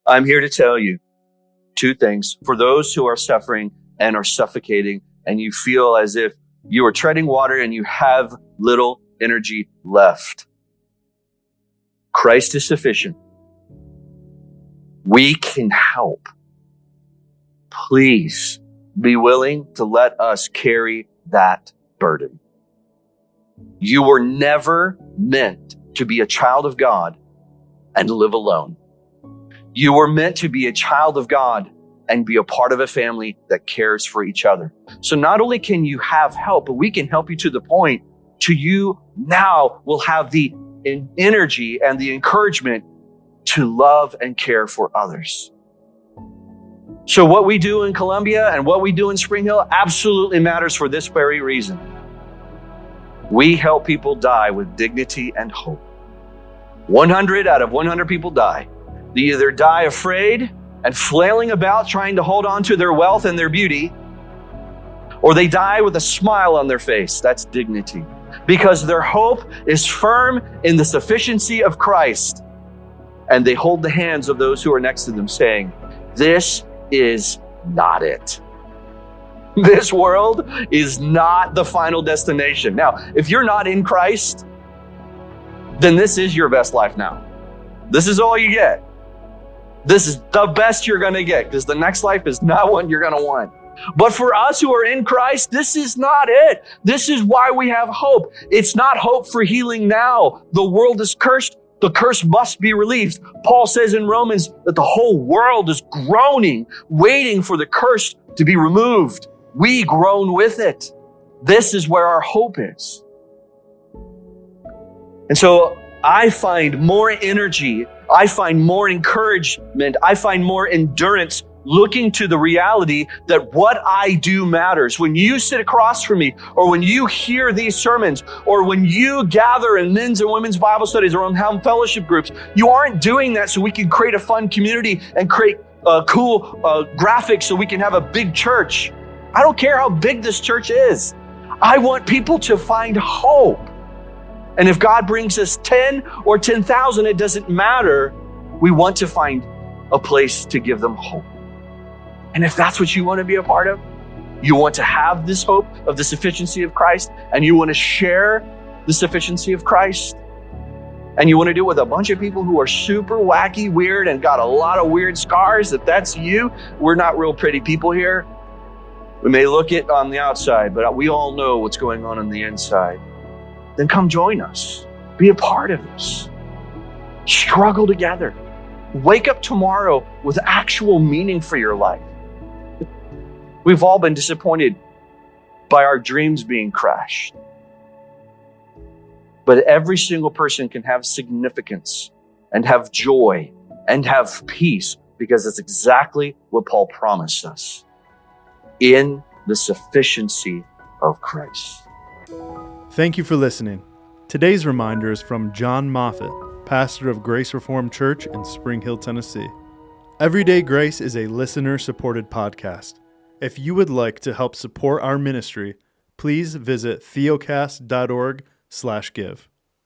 I'm here to tell you two things. For those who are suffering and are suffocating, and you feel as if you are treading water and you have little energy left, Christ is sufficient. We can help. Please be willing to let us carry that burden. You were never meant to be a child of God and live alone. You were meant to be a child of God and be a part of a family that cares for each other. So not only can you have help, but we can help you to the point to you now will have the energy and the encouragement to love and care for others. So what we do in Columbia and what we do in Spring Hill absolutely matters for this very reason. We help people die with dignity and hope. 100 out of 100 people die. They either die afraid and flailing about trying to hold on to their wealth and their beauty, or they die with a smile on their face. That's dignity. Because their hope is firm in the sufficiency of Christ. And they hold the hands of those who are next to them saying, this is not it. This world is not the final destination. Now, if you're not in Christ, then this is your best life now. This is all you get. This is the best you're going to get, because the next life is not what you're going to want. But for us who are in Christ, this is not it. This is why we have hope. It's not hope for healing now. The world is cursed. The curse must be relieved. Paul says in Romans that the whole world is groaning, waiting for the curse to be removed. We groan with it. This is where our hope is. And so I find more energy, I find more encouragement, I find more endurance looking to the reality that what I do matters. When you sit across from me, or when you hear these sermons, or when you gather in men's and women's Bible studies or on home fellowship groups, you aren't doing that so we can create a fun community and create cool graphics so we can have a big church. I don't care how big this church is. I want people to find hope. And if God brings us 10 or 10,000, it doesn't matter. We want to find a place to give them hope. And if that's what you want to be a part of, you want to have this hope of the sufficiency of Christ, and you want to share the sufficiency of Christ, and you want to do it with a bunch of people who are super wacky, weird, and got a lot of weird scars, if that's you, we're not real pretty people here. We may look it on the outside, but we all know what's going on the inside. Then come join us. Be a part of this. Struggle together. Wake up tomorrow with actual meaning for your life. We've all been disappointed by our dreams being crashed. But every single person can have significance and have joy and have peace, because that's exactly what Paul promised us. In the sufficiency of Christ. Thank you for listening. Today's reminder is from John Moffitt, pastor of Grace Reformed Church in Spring Hill, Tennessee. Everyday Grace is a listener-supported podcast. If you would like to help support our ministry, please visit theocast.org/give.